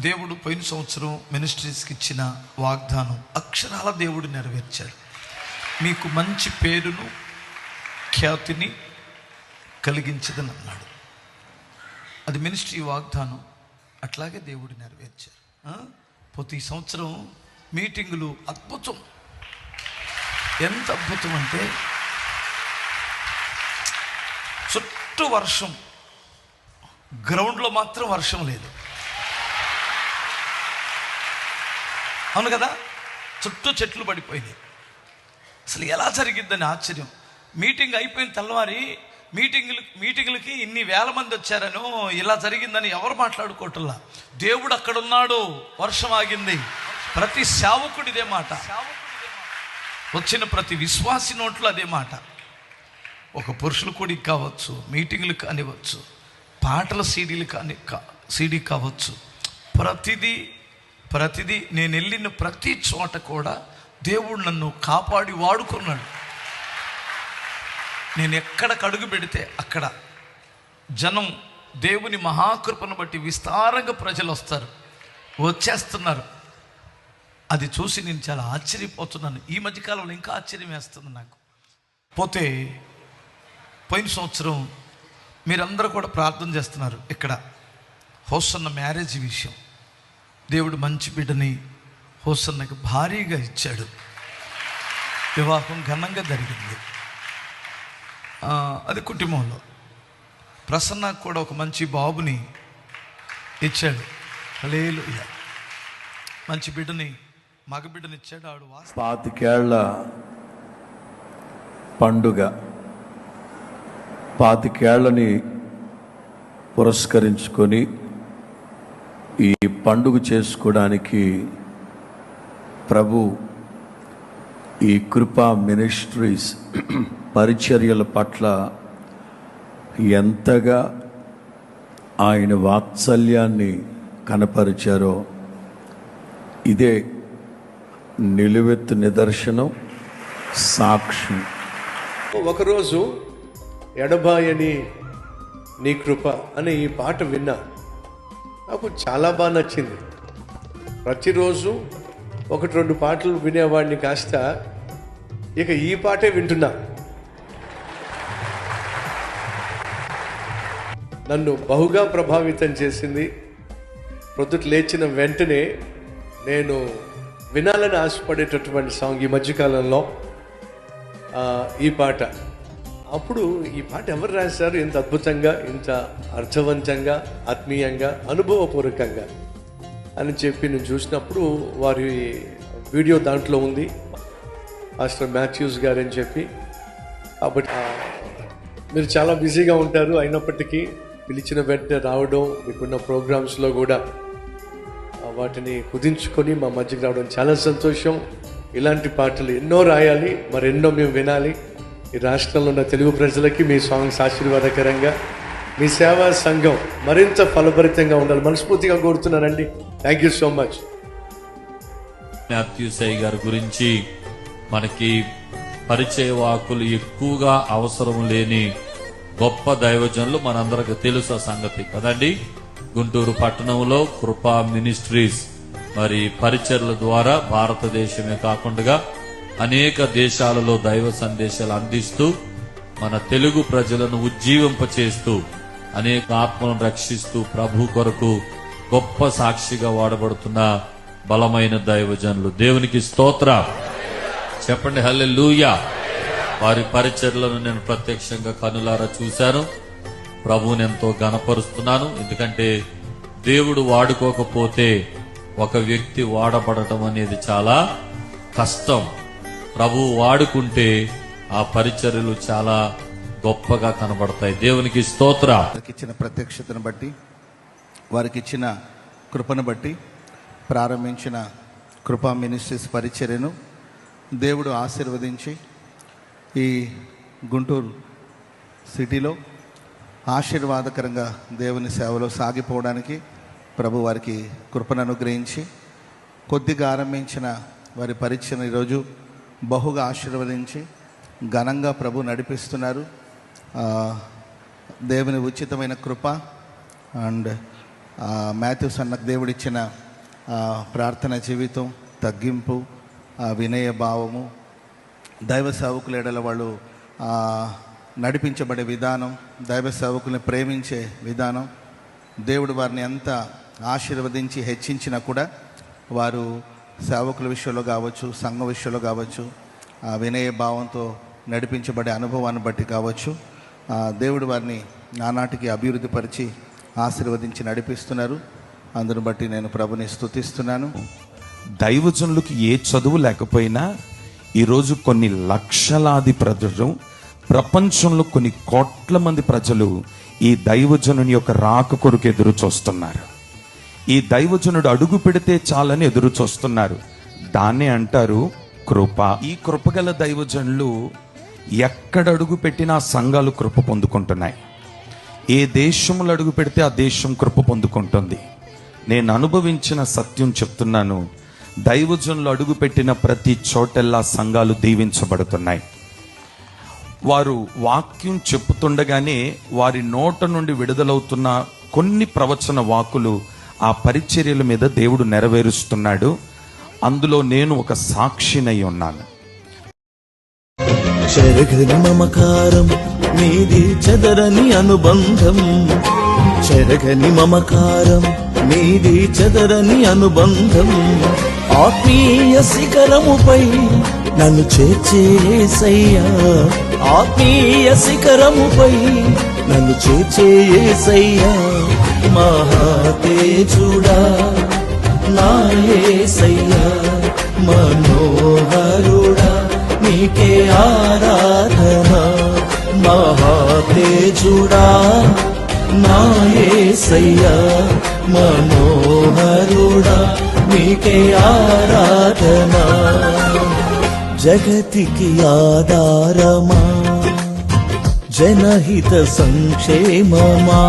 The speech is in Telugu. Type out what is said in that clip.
దేవుడు పోయిన సంవత్సరం మినిస్ట్రీస్కి ఇచ్చిన వాగ్దానం అక్షరాల దేవుడు నెరవేర్చాడు. మీకు మంచి పేరును ఖ్యాతిని కలిగించదని అన్నాడు. అది మినిస్ట్రీ వాగ్దానం, అట్లాగే దేవుడు నెరవేర్చారు. ప్రతి సంవత్సరం మీటింగులు అద్భుతం. ఎంత అద్భుతం అంటే చుట్టూ వర్షం, గ్రౌండ్లో మాత్రం వర్షం లేదు. అవును కదా, చుట్టూ చెట్లు పడిపోయినాయి. అసలు ఎలా జరిగిద్దని ఆశ్చర్యం. మీటింగ్ అయిపోయిన తెల్లవారి మీటింగులకి ఇన్ని వేల మంది వచ్చారనో ఇలా జరిగిందని ఎవరు మాట్లాడుకోవట్లా. దేవుడు అక్కడ ఉన్నాడు, వర్షం ఆగింది. ప్రతి సేవకుడు ఇదే మాట, వచ్చిన ప్రతి విశ్వాసి నోట్లో అదే మాట. ఒక పురుషుల కూడికి కావచ్చు, మీటింగులు కానివచ్చు, పాటల సీడీ కావచ్చు, ప్రతిదీ నేను వెళ్ళిన ప్రతి చోట కూడా దేవుడు నన్ను కాపాడి వాడుకున్నాడు. నేను ఎక్కడికి అడుగు పెడితే అక్కడ జనం దేవుని మహాకృపను బట్టి విస్తారంగా ప్రజలు వచ్చేస్తున్నారు. అది చూసి నేను చాలా ఆశ్చర్యపోతున్నాను. ఈ మధ్యకాలంలో ఇంకా ఆశ్చర్యం వేస్తుంది నాకు. పోతే పోయిన సంవత్సరం మీరందరూ కూడా ప్రార్థన చేస్తున్నారు. ఇక్కడ హోసన్న మ్యారేజ్ విషయం, దేవుడు మంచి బిడ్డని హోసన్నకి భారీగా ఇచ్చాడు. వివాహం ఘనంగా జరిగింది. అది కుటుంబంలో. ప్రసన్నకు కూడా ఒక మంచి బాబుని ఇచ్చాడు. హల్లెలూయా. మంచి బిడ్డని, మగ బిడ్డని ఇచ్చాడు. ఆడు 25 ఏళ్ల పండుగ, 25 ఏళ్ళని పురస్కరించుకొని ఈ పండుగ చేసుకోవడానికి ప్రభు ఈ కృపా మినిస్ట్రీస్ పరిచర్యల పట్ల ఎంతగా ఆయన వాత్సల్యాన్ని కనపరిచారో ఇదే నిలువెత్తు నిదర్శనం, సాక్ష్యం. ఒకరోజు ఎడబాయని నీ కృప అనే ఈ పాట విన్నా. నాకు చాలా బాగా నచ్చింది. ప్రతిరోజు 1-2 పాటలు వినేవాడిని కాస్త ఇక ఈ పాటే వింటున్నా. నన్ను బహుగా ప్రభావితం చేసింది. ప్రొద్దుట లేచిన వెంటనే నేను వినాలని ఆశపడేటటువంటి సాంగ్ ఈ మధ్యకాలంలో ఈ పాట. అప్పుడు ఈ పాట ఎవరు రాశారు ఇంత అద్భుతంగా, ఇంత అర్థవంతంగా, ఆత్మీయంగా, అనుభవపూర్వకంగా అని చెప్పి నేను చూసినప్పుడు వారి వీడియో దాంట్లో ఉంది, మాస్టర్ మాథ్యూస్ గారు అని చెప్పి. కాబట్టి మీరు చాలా బిజీగా ఉంటారు, అయినప్పటికీ పిలిచిన వెంటనే రావడం, మీకున్న ప్రోగ్రామ్స్లో కూడా వాటిని కుదించుకొని మా మధ్యకి రావడం చాలా సంతోషం. ఇలాంటి పాటలు ఎన్నో రాయాలి, మరెన్నో మేము వినాలి. ఈ రాష్ట్రంలో ఉన్న తెలుగు ప్రజలకి మీ సాంగ్స్ ఆశీర్వాదకరంగా, మీ సేవా సంఘం మరింత ఫలభరితంగా ఉండాలి మనస్ఫూర్తిగా కోరుతున్నానండి. Thank you so much. Mathews గారి గురించి మనకి పరిచయ వాకులు ఎక్కువగా అవసరం లేని గొప్ప దైవజనులు మనందరికి తెలుసు ఆ సంగతి కదండి. గుంటూరు పట్టణంలో కృపా మినిస్ట్రీస్ మరి పరిచర్ల ద్వారా భారతదేశమే కాకుండా అనేక దేశాలలో దైవ సందేశాలు అందిస్తూ మన తెలుగు ప్రజలను ఉజ్జీవింపచేస్తూ అనేక ఆత్మలను రక్షిస్తూ ప్రభు కొరకు గొప్ప సాక్షిగా వాడబడుతున్న బలమైన దైవజనులు. దేవునికి స్తోత్రం చెప్పండి. హల్లెలూయా. వారి పరిచర్లను నేను ప్రత్యక్షంగా కనులారా చూశాను. ప్రభువుని ఎంతో ఘనపరుస్తున్నాను. ఎందుకంటే దేవుడు వాడుకోకపోతే ఒక వ్యక్తి వాడబడటం అనేది చాలా కష్టం. ప్రభువు వాడుకుంటే ఆ పరిచర్యలు చాలా గొప్పగా కనబడతాయి. దేవునికి స్తోత్ర. వారికి ఇచ్చిన ప్రత్యక్షతను బట్టి, వారికి ఇచ్చిన కృపను బట్టి ప్రారంభించిన కృపా మినిస్ట్రీస్ పరిచర్యను దేవుడు ఆశీర్వదించి ఈ గుంటూరు సిటీలో ఆశీర్వాదకరంగా దేవుని సేవలో సాగిపోవడానికి ప్రభు వారికి కృపను అనుగ్రహించి కొద్దిగా ఆరంభించిన వారి పరిచయం ఈరోజు బహుగా ఆశీర్వదించి ఘనంగా ప్రభు నడిపిస్తున్నారు. దేవుని ఉచితమైన కృప అండ్ మాథ్యూస్ అన్నకు దేవుడిచ్చిన ప్రార్థన జీవితం, తగ్గింపు, వినయ భావము, దైవ సేవకుల ఎడల వాళ్ళు నడిపించబడే విధానం, దైవ సేవకుల్ని ప్రేమించే విధానం, దేవుడు వారిని ఎంత ఆశీర్వదించి హెచ్చించినా కూడా వారు సేవకుల విషయంలో కావచ్చు, సంఘం విషయంలో కావచ్చు, వినయ భావంతో నడిపించబడే అనుభవాన్ని బట్టి కావచ్చు, దేవుడు వారిని నానాటికి అభివృద్ధి పరిచి ఆశీర్వదించి నడిపిస్తున్నారు. అందును బట్టి నేను ప్రభుని స్తుతిస్తున్నాను. దైవజనులకు ఏ చదువు లేకపోయినా ఈరోజు కొన్ని లక్షలాది ప్రజలు, ప్రపంచంలో కొన్ని కోట్ల మంది ప్రజలు ఈ దైవజనుని యొక్క రాక కొరకు ఎదురు చూస్తున్నారు. ఈ దైవజనుడు అడుగు పెడితే చాలని ఎదురు చూస్తున్నారు. దాన్నే అంటారు కృప. ఈ కృపగల దైవజనులు ఎక్కడ అడుగు పెట్టినా సంఘాలు కృప పొందుకుంటున్నాయి. ఏ దేశంలో అడుగు పెడితే ఆ దేశం కృప పొందుకుంటుంది. నేను అనుభవించిన సత్యం చెప్తున్నాను. దైవజనులు అడుగు పెట్టిన ప్రతి చోటెల్లా సంఘాలు దీవించబడుతున్నాయి. వారు వాక్యం చెప్పుతుండగానే వారి నోట నుండి విడుదలవుతున్న కొన్ని ప్రవచన వాకులు ఆ పరిచర్యల మీద దేవుడు నెరవేరుస్తున్నాడు. అందులో నేను ఒక సాక్షినై ఉన్నాను. చెరగని మమకారం నీది, చెదరని అనుబంధం. చెరగని మమకారం నీది, చెదరని అనుబంధం. ఆత్మీయ శిఖరముపై నన్ను చేర్చేసయ్యా, ఆత్మీయ శిఖరముపై నన్ను చేర్చేసయ్యా. మహాతేజుడా నా యేసయ్యా, మనోహరుడా నీకే ఆరాధన. మహాతేజుడా నా యేసయ్యా, మనోహరుడా నీకే ఆరాధన. జగతికి ఆధారమా, జనహిత సంక్షేమమా.